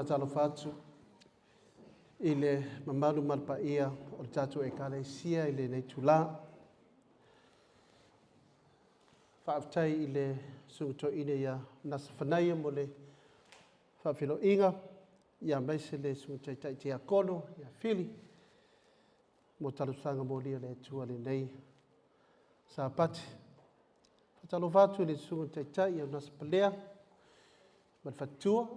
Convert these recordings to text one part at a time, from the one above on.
whatalo whātu. I le mamaru mar Paia o le tātou ekalesia i le nei tula. Whaaftai i le sunguto ine ia nasa whanaia mo le whaafilo inga. Ia maise le sunguto i te akono, ia whili. Mo talusanga mo lia le tua le nei sa pati. Whatalo whātu i le sunguto i ia nasa palea. Mat whatua,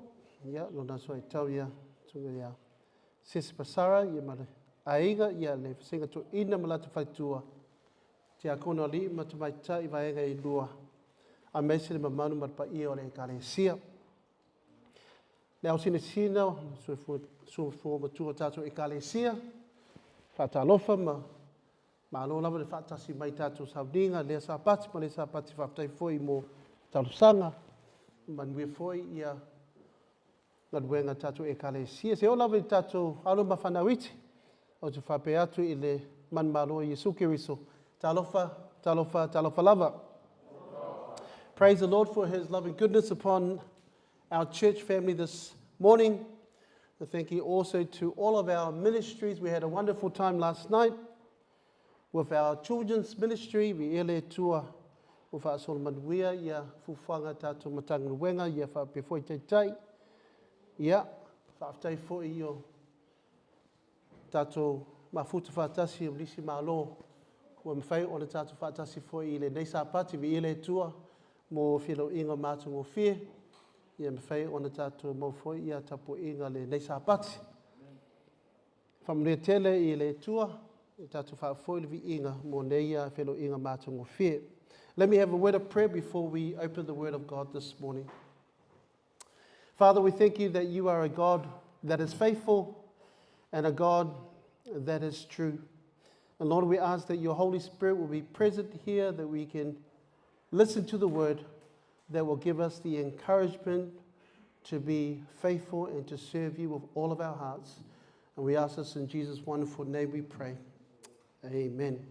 ia no nasa i tau ia sunga ia. Sesi pasara, ia male aiga, ia le whasinga to ina malata whaitua. Te akona li matumaita i vaenga i lua. A meise le mamanu marpa ia o le ekalesia. Le au sina suafu matua tātou ekalesia. Whatalofa ma alo lava le whaatasi mai tātou sauninga, le sapati, ma le sapati whaftai foi mo talusanga. Manuia foi ia ngaduenga tātou ekalesia. Se o lava i tātou alo mawhanawiti. O te whape atu i le manmalo Yesu Kiriso. Talofa lava. Praise the Lord for his loving goodness upon our church family this morning. And thank you also to all of our ministries. We had a wonderful time last night with our children's ministry. We ele tua with our Solomon ia fuwhanga tātou matangaruenga, ia whape foi teitai. Ia, whaaftai foi o tātou mafuta whaatasi o lisi malo. Ua mwhai o le tātou whaatasi foi i le neisa pati vi ele tua mo whilo inga mātu mo whie. Ia mwhai o le tātou mo foi ia tapo inga le neisa pati. Whamrea tele i le tua, i tātou wha foi le vi inga mo neia whilo inga mātu mo whie. Let me have a word of prayer before we open the word of God this morning. Father, we thank you that you are a God that is faithful and a God that is true. And Lord, we ask that your Holy Spirit will be present here, that we can listen to the word that will give us the encouragement to be faithful and to serve you with all of our hearts. And we ask this in Jesus' wonderful name we pray. Amen.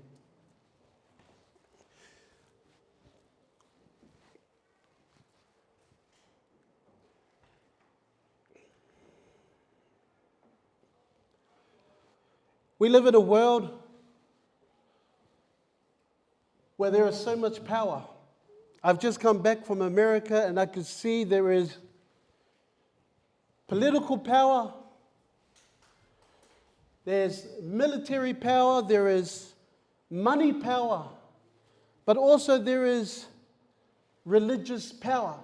We live in a world where there is so much power. I've just come back from America and I can see there is political power, there's military power, there is money power, but also there is religious power.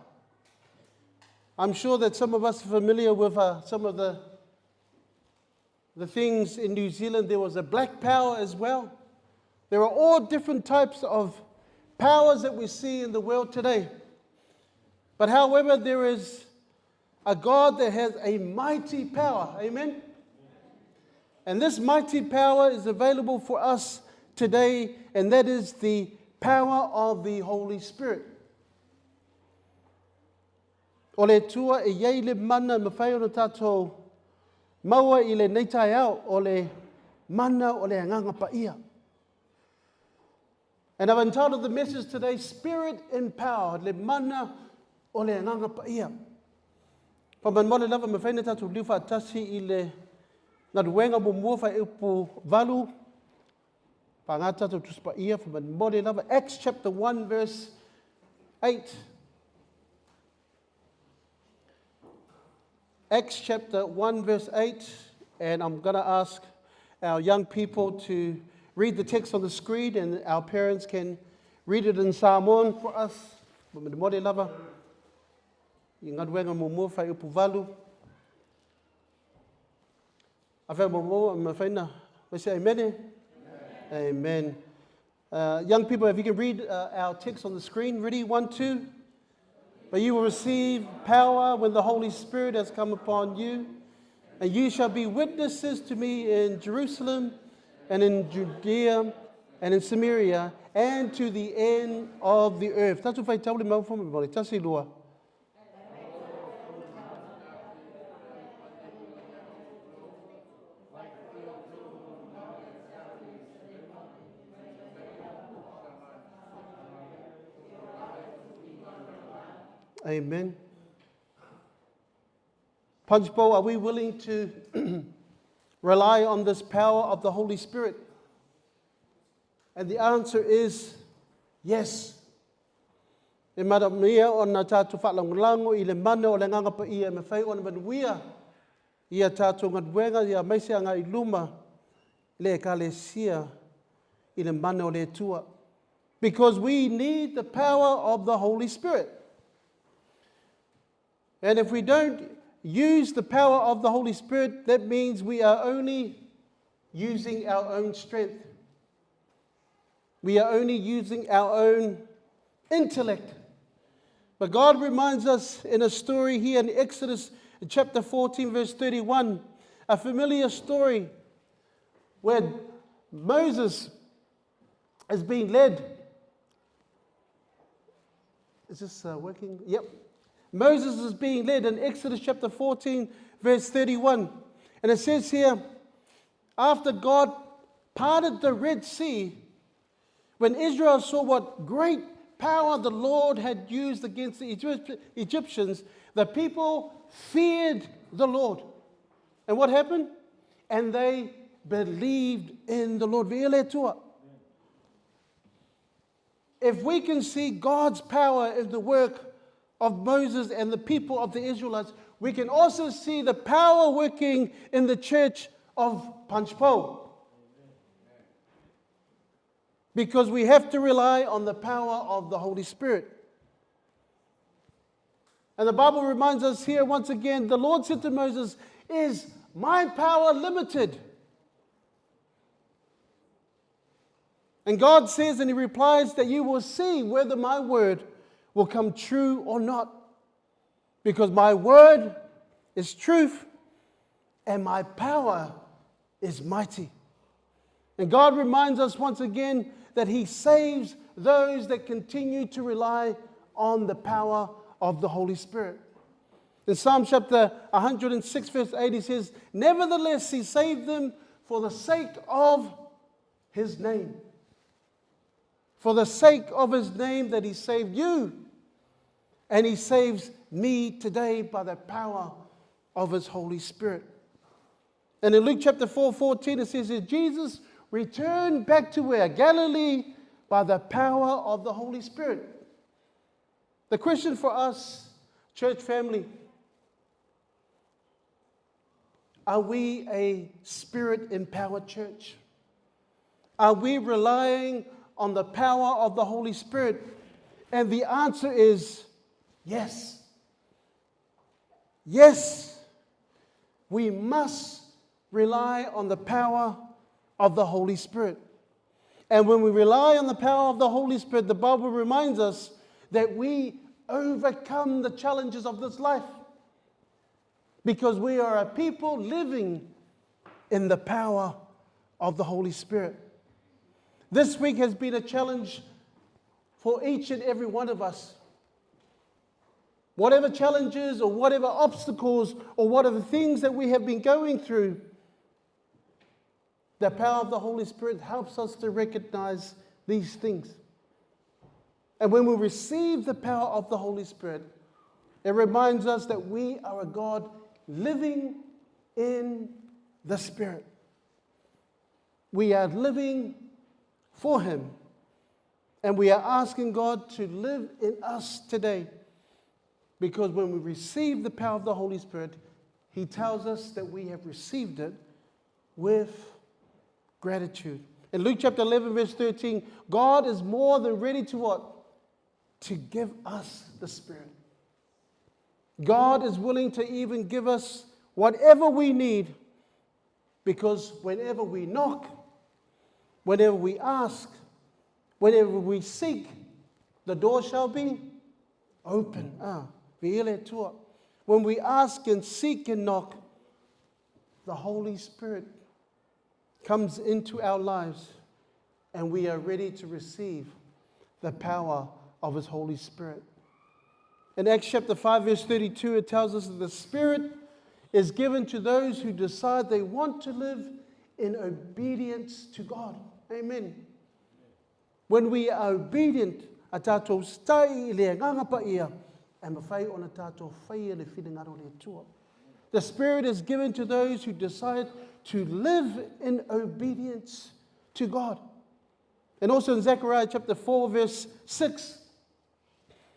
I'm sure that some of us are familiar with some of the things in New Zealand. There was a black power as well. There are all different types of powers that we see in the world today. But however, there is a God that has a mighty power. Amen? And this mighty power is available for us today, and that is the power of the Holy Spirit. O le tua e iei le mana mawhai o na tātou maua i le neitai au o le mana o le anganga Paia. And I've entitled the message today, Spirit Empowered, le mana o le anganga Paia. Paman mo le lava mawhai na tātou liu whaatasi i le ngaruenga mo mua whai upu valu. Pa ngā tātou tus Paia, paman mo le lava, Acts chapter 1 verse 8. Acts chapter 1 verse 8, and I'm going to ask our young people to read the text on the screen, and our parents can read it in Samoan for us. Mo le lava, I ngaruenga mo mua whai upu valu. Awhai mo mua, mawhaina, we say amen? Amen. Young people, if you can read our text on the screen. Ready? 1, 2. But you will receive power when the Holy Spirit has come upon you, and you shall be witnesses to me in Jerusalem and in Judea and in Samaria and to the end of the earth. Tatu whai taule mau whamu mori, tasi lua. Amen. Punchbowl, are we willing to rely on this power of the Holy Spirit? And the answer is yes. E maramia o na tātou whaalangolango I le mana o le nganga Paia me whai o na manuia ia tātou ngatwenga ia maise anga I luma le kalesia I le mana o le tua. Because we need the power of the Holy Spirit. And if we don't use the power of the Holy Spirit, that means we are only using our own strength. We are only using our own intellect. But God reminds us in a story here in Exodus chapter 14, verse 31, a familiar story where Moses is being led. Is this working? Yep. Moses is being led in Exodus chapter 14, verse 31. And it says here, after God parted the Red Sea, when Israel saw what great power the Lord had used against the Egyptians, the people feared the Lord. And what happened? And they believed in the Lord. If we can see God's power in the work of Moses and the people of the Israelites, we can also see the power working in the church of Punchbowl. Because we have to rely on the power of the Holy Spirit. And the Bible reminds us here once again, the Lord said to Moses, is my power limited? And God says, and He replies, that you will see whether my word will come true or not. Because my word is truth and my power is mighty. And God reminds us once again that He saves those that continue to rely on the power of the Holy Spirit. In Psalm chapter 106, verse 8, He says, nevertheless, He saved them for the sake of His name. For the sake of His name that He saved you. And He saves me today by the power of His Holy Spirit. And in Luke chapter 4:14, it says that Jesus returned back to where? Galilee, by the power of the Holy Spirit. The question for us, church family, are we a Spirit-empowered church? Are we relying on the power of the Holy Spirit? And the answer is yes. Yes, we must rely on the power of the Holy Spirit. And when we rely on the power of the Holy Spirit, the Bible reminds us that we overcome the challenges of this life. Because we are a people living in the power of the Holy Spirit. This week has been a challenge for each and every one of us. Whatever challenges or whatever obstacles or whatever things that we have been going through, the power of the Holy Spirit helps us to recognize these things. And when we receive the power of the Holy Spirit, it reminds us that we are a God living in the Spirit. We are living for Him. And we are asking God to live in us today. Because when we receive the power of the Holy Spirit, He tells us that we have received it with gratitude. In Luke chapter 11, verse 13, God is more than ready to what? To give us the Spirit. God is willing to even give us whatever we need, because whenever we knock, whenever we ask, whenever we seek, the door shall be open. When we ask and seek and knock, the Holy Spirit comes into our lives and we are ready to receive the power of His Holy Spirit. In Acts chapter 5, verse 32, it tells us that the Spirit is given to those who decide they want to live in obedience to God. Amen. When we are obedient, a tātou stai le nganga Paia, e mawhai o na tātou whai le whiringaro le tua. The Spirit is given to those who decide to live in obedience to God. And also in Zechariah chapter 4, verse 6,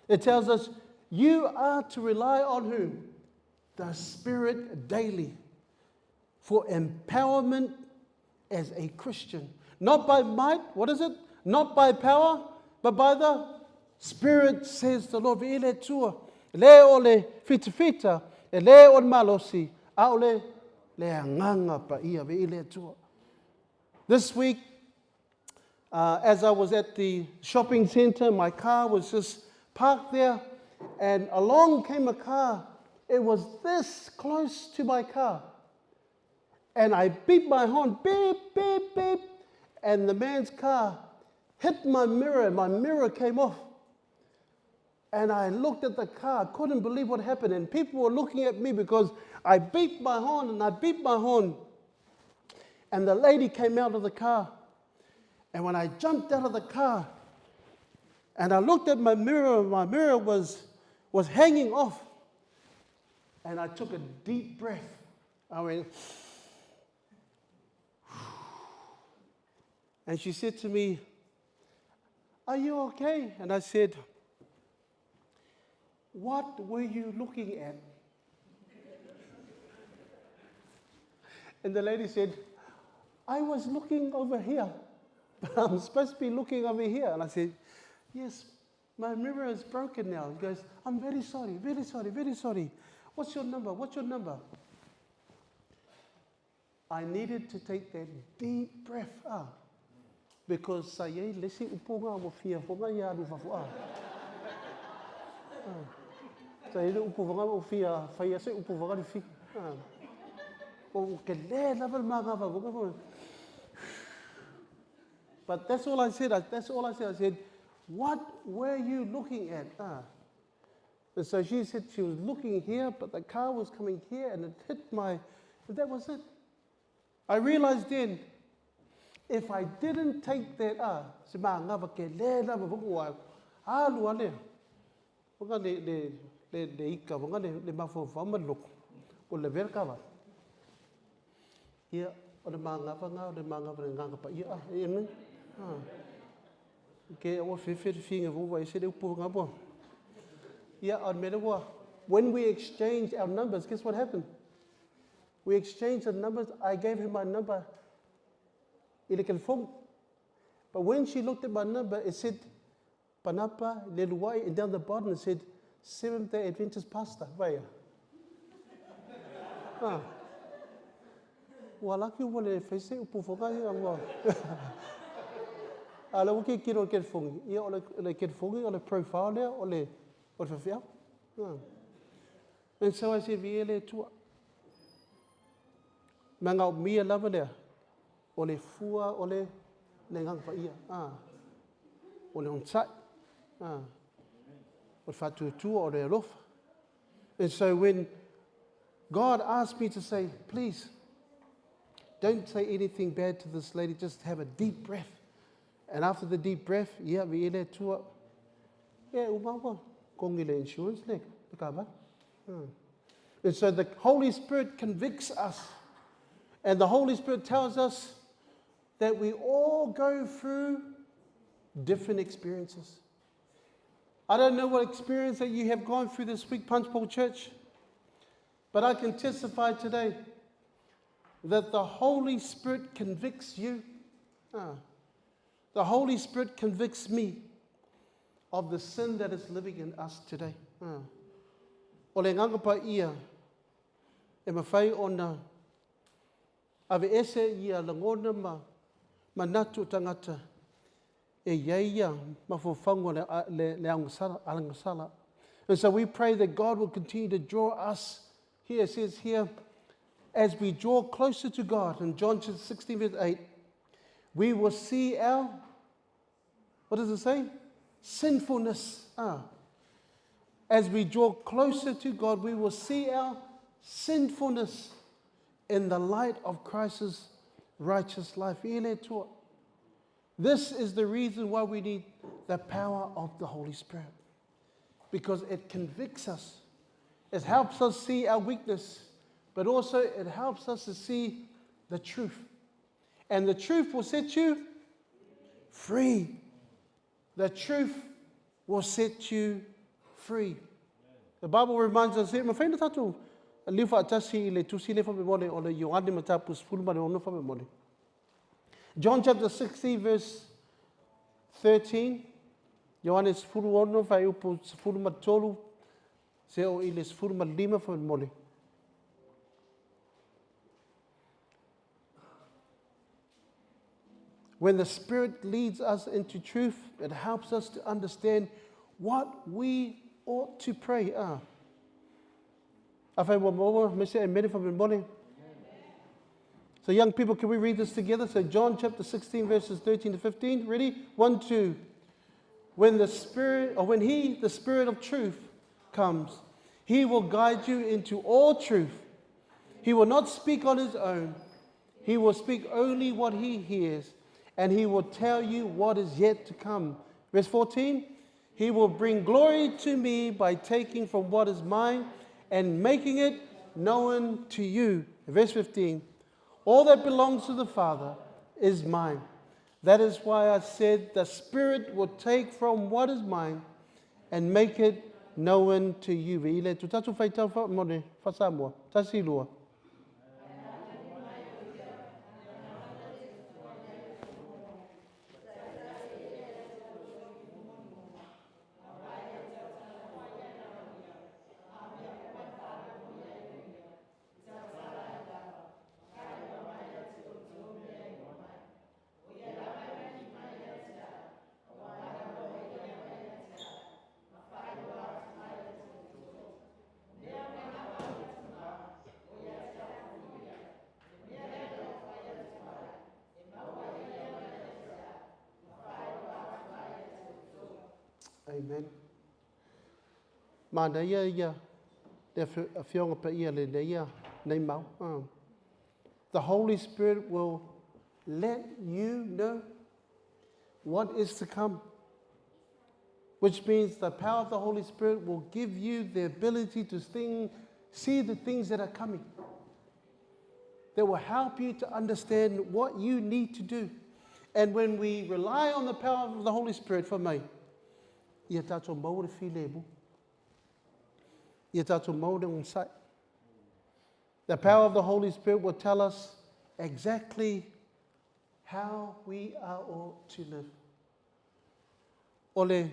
it tells us, you are to rely on whom? The Spirit daily for empowerment as a Christian. Not by might, what is it? Not by power, but by the Spirit, says the Lord. Ve'ile tua, le ole fita, le on malosi, aole le anganga paia, ve'ile tua. This week, as I was at the shopping center, my car was just parked there, and along came a car. It was this close to my car. And I beeped my horn, beep, beep, beep, and the man's car hit my mirror, and my mirror came off. And I looked at the car, couldn't believe what happened, and people were looking at me because I beeped my horn, and I beeped my horn. And the lady came out of the car. And when I jumped out of the car, and I looked at my mirror was hanging off. And I took a deep breath. I went, and she said to me, are you okay? And I said, what were you looking at? And the lady said, I was looking over here, but I'm supposed to be looking over here. And I said, yes, my mirror is broken now. He goes, I'm very sorry, very sorry, very sorry. What's your number? What's your number? I needed to take that deep breath because saya lesi upunga mo fia fonga ya du fa saya le upunga mo fia faya se upunga di fi o ke le level manga va. But that's all I said. That's all I said. I said, what were you looking at? And so she said she was looking here, but the car was coming here, and it hit and that was it. I realized then, if I didn't take that, when we exchanged our numbers, guess what happened? We exchanged the numbers. I gave her my number. But when she looked at my number, it said Panapa Leuluai, and down the bottom it said Seventh-day Adventist Pastor. Paia. Walaki wale fese upufoka hiya. Ala wiki kiro kerfongi. Ia ole kerfongi ole profile there ole fefia. And so I said, Viele tua. Manga mia lava there. Ole fua ole lengang paia. Ole on site. Ole fatu tua ole rof. And so when God asked me to say, please, don't say anything bad to this lady, just have a deep breath. And after the deep breath, viele tua. Umawa. Kongile insurance leg. And so the Holy Spirit convicts us. And the Holy Spirit tells us that we all go through different experiences. I don't know what experience that you have gone through this week, Punchbowl Church, but I can testify today that the Holy Spirit convicts you. The Holy Spirit convicts me of the sin that is living in us today. Ole nganga paia e mawhai ona ave ese ia langona manatu tangata e iaia mawhawhango le alangasala. And so we pray that God will continue to draw us. Here it says here, as we draw closer to God, in John 16 verse 8, we will see our, what does it say? Sinfulness. As we draw closer to God, we will see our sinfulness in the light of Christ's righteous life. This is the reason why we need the power of the Holy Spirit, because it convicts us. It helps us see our weakness, but also it helps us to see the truth. And the truth will set you free. The truth will set you free. The Bible reminds us, mawhaina tātou, liu whaatasi I le tusi le whamemone o le Ioane matapu spulma le ono whamemone. John chapter 16 verse 13, Ioane spulu ono whai upo spulma tolu, se o I le spulma lima whamemone. When the Spirit leads us into truth, it helps us to understand what we ought to pray. So young people, can we read this together? So John chapter 16 verses 13 to 15. Ready? 1, 2. When the Spirit of truth comes, He will guide you into all truth. He will not speak on His own. He will speak only what He hears, and He will tell you what is yet to come. Verse 14, He will bring glory to me by taking from what is mine and making it known to you. Verse 15, all that belongs to the Father is mine. That is why I said the Spirit will take from what is mine and make it known to you. Amen. Ma nei ia le afionga Paia le nei mau. The Holy Spirit will let you know what is to come, which means the power of the Holy Spirit will give you the ability to see the things that are coming, that will help you to understand what you need to do. And when we rely on the power of the Holy Spirit, for me, ia tātou mau le whilebu, ia tātou mau le onsai. The power of the Holy Spirit will tell us exactly how we are ought to live. O le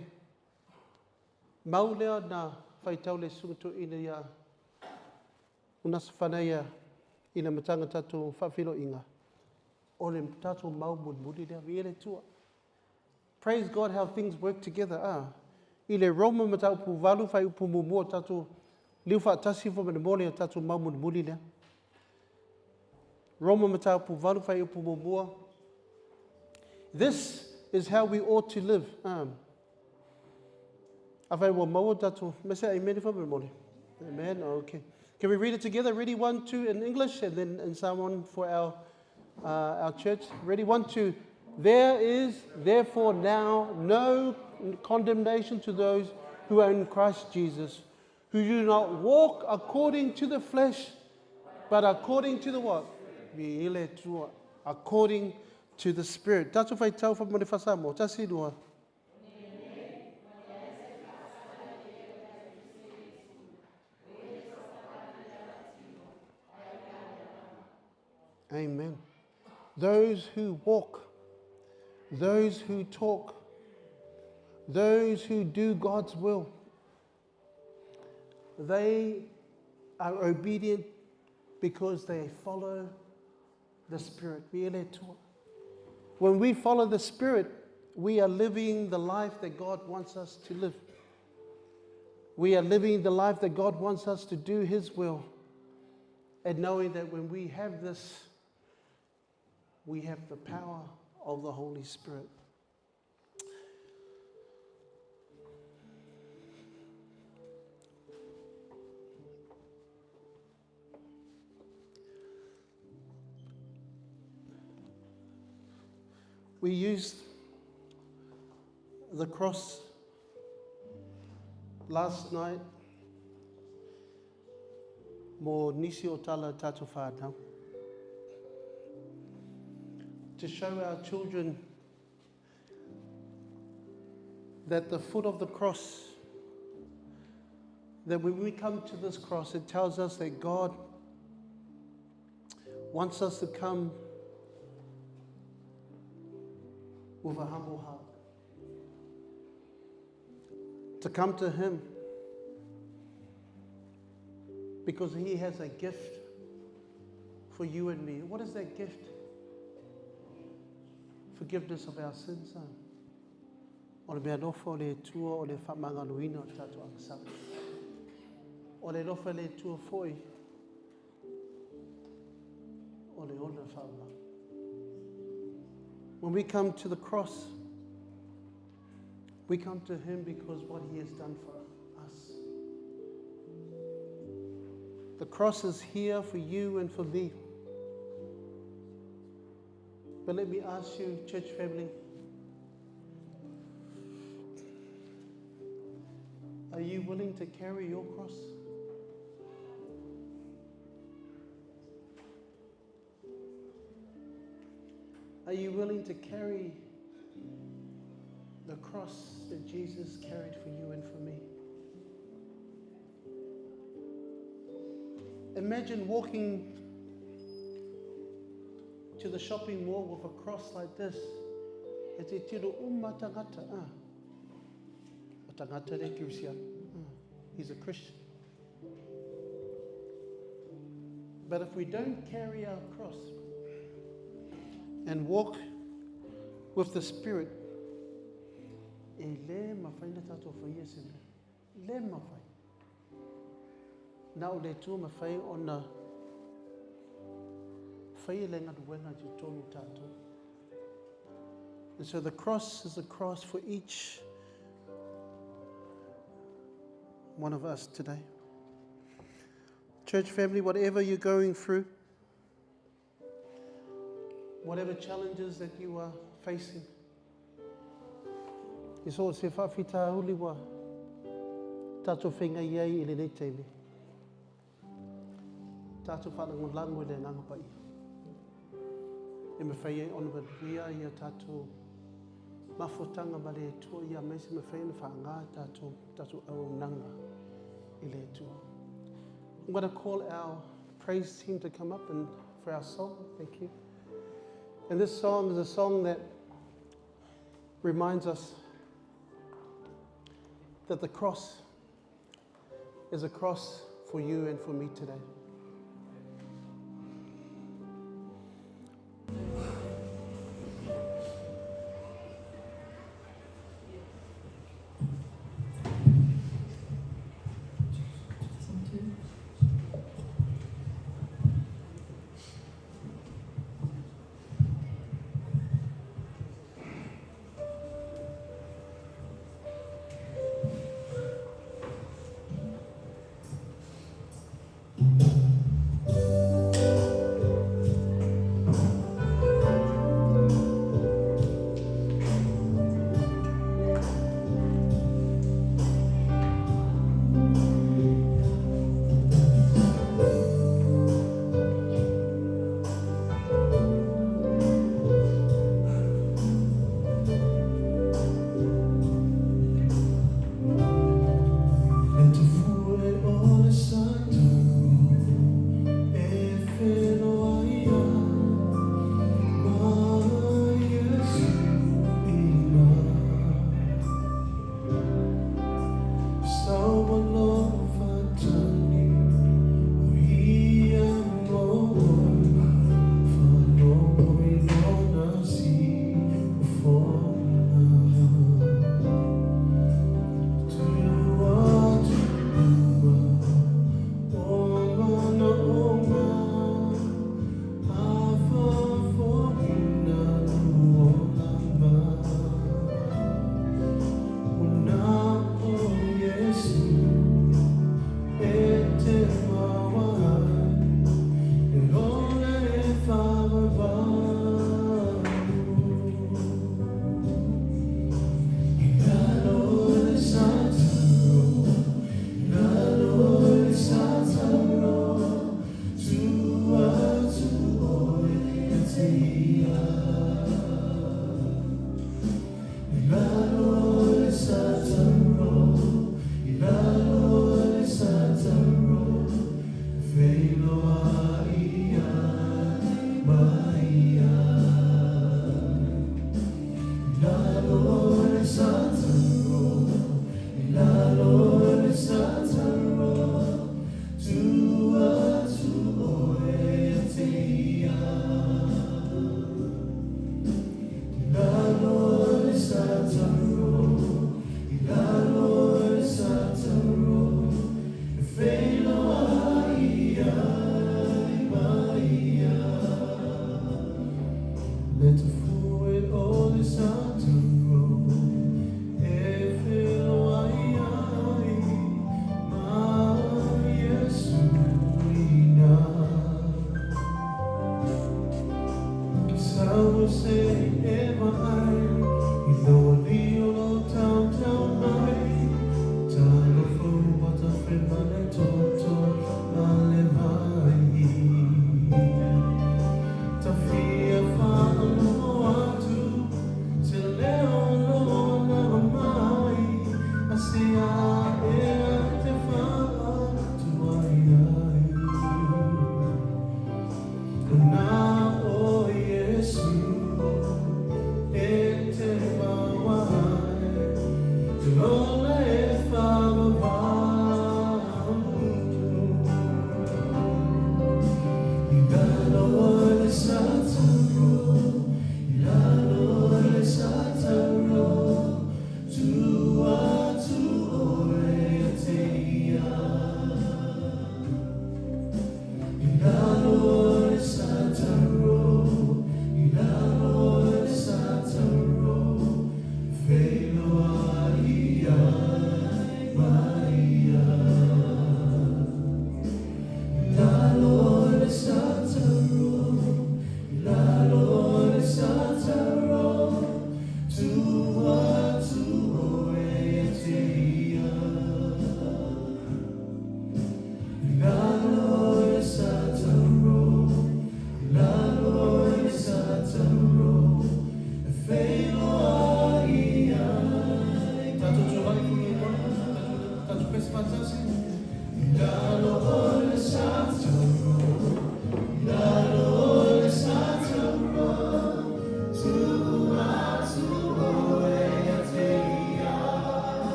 mau lea na whaitau le sungato ina ia unas whanaya ina matanga tātou whawhilo inga. O le tātou mau munmuri lea viere tua. Praise God how things work together. I le Roma matau pu walu whai upu mumua tātou liu whaatasi fo mene mole tātou mau munmuri lea. Roma matau pu walu whai upu mumua. This is how we ought to live. Awhai wa maua tātou. Mesa amen fo mene mole. Amen. Okay. Can we read it together? Ready? 1, 2 in English and then in Samoan for our church. Ready? 1, 2. There is therefore now no condemnation to those who are in Christ Jesus, who do not walk according to the flesh, but according to the what? According to the Spirit. Tātou whai tau wha mone whasamo. Tasi rua. Amen. Those who walk, those who talk, those who do God's will, they are obedient because they follow the Spirit. When we follow the Spirit, we are living the life that God wants us to live. We are living the life that God wants us to do His will. And knowing that when we have this, we have the power of the Holy Spirit. We used the cross last night Mo nisi o tala tātou whānau. To show our children that the foot of the cross, that when we come to this cross, it tells us that God wants us to come with a humble heart. To come to Him because He has a gift for you and me. What is that gift? Forgiveness of our sins. O le mea nofo o le tua o le whamangaluina o tātou akasaka. O le nofa le tua foi o le ona whauma. When we come to the cross, we come to Him because what He has done for us. The cross is here for you and for me. But let me ask you, church family, are you willing to carry your cross? Are you willing to carry the cross that Jesus carried for you and for me? Imagine walking to the shopping mall with a cross like this. E te tiro tangata. O tangata re Christian. He's a Christian. But if we don't carry our cross and walk with the Spirit, e le mawhai na tātou whaia sene. Le mawhai. Nā o le tū mawhai o na whaia le ngatu wenga te tōnu tātou. And so the cross is a cross for each one of us today. Church family, whatever you're going through, whatever challenges that you are facing, I so se whawhita uliwa tātou whenga iei I le nei teime. Tātou whanangu lango I le nganga Paia. E me whai e ona manuia I a tātou mawhotanga ma le tua I a meise me whai na whaanga tātou au nanga I le tua. I'm going to call our praise team to come up and for our song. Thank you. And this song is a song that reminds us that the cross is a cross for you and for me today.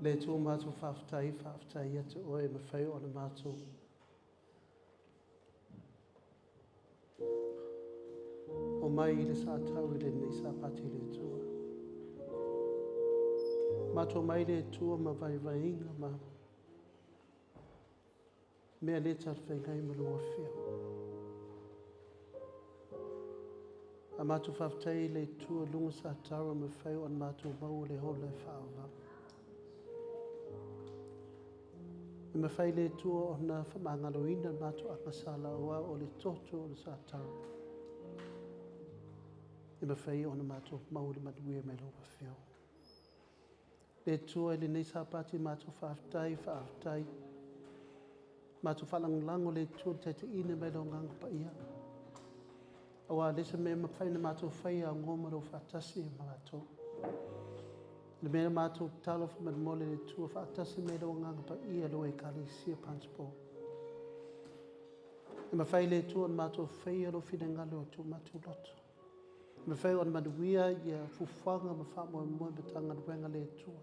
Le tō mātou whawhtai atu oe me whai o na mātou. O mai I le sa tau I le nei sa pati le tua. Mātou mai le tua ma vai inga ma. Mea le tar whengai ma lua whia. A mātou whawhtai le tua lunga sa tau ma whai o na mātou mau le hole whaava. I me whai le tua o na whamangaloina mātou akasala oa o le toto o le sa tau. I me whai o na mātou mauri maduia me loa whio. Le tua I le nei sa pati mātou whaftai. Mātou whalangulango le tua tete ina me loa ngang Paia. Awa lesa me ma whai na mātou whai a ngoma lo whatasi e mātou. Le mea mātou talo wha mole le tua whaatasi me loa ngang Paia lo e kari sia panspo. I ma whai le tua na mātou whai alo whina ngalo tu mātou loto. Me whai on manuia ia fuwhanga ma whamoe moe me tanga nuenga le tua.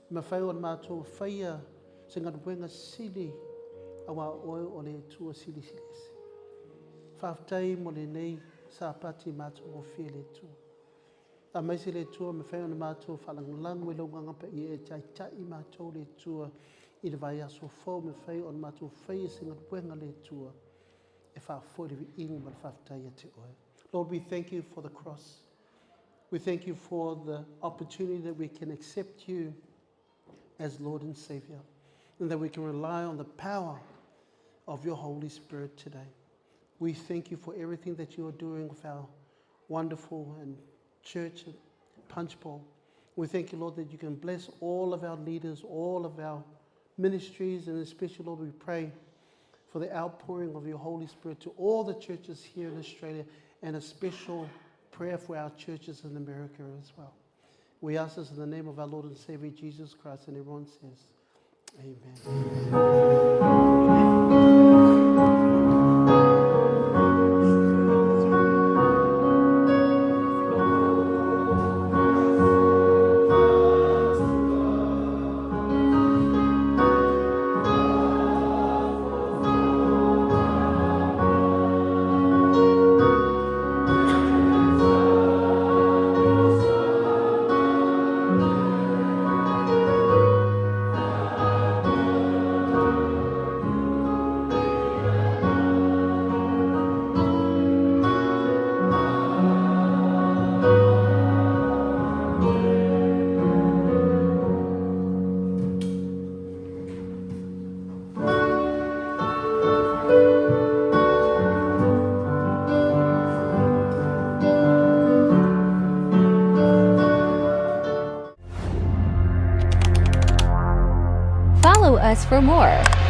Me whai on mātou whaia se ngā nuenga sili awa oe o le tua sili silesi. Whaftai mo le nei sa pati mātou o whia le tua. A maise le tua me whai on mātou whalangulangu e longa ngapa I e tai mātou le tua I le vai aso fau me whai on mātou whaia se ngā nuenga le tua e whafoi le ingu ma whaftai a te oe. Lord, we thank you for the cross. We thank you for the opportunity that we can accept you as Lord and Savior, and that we can rely on the power of your Holy Spirit today. We thank you for everything that you are doing with our wonderful and church at Punchbowl. We thank you, Lord, that you can bless all of our leaders, all of our ministries, and especially, Lord, we pray for the outpouring of your Holy Spirit to all the churches here in Australia, and a special prayer for our churches in America as well. We ask this in the name of our Lord and Savior Jesus Christ, and everyone says, Amen. Follow us for more.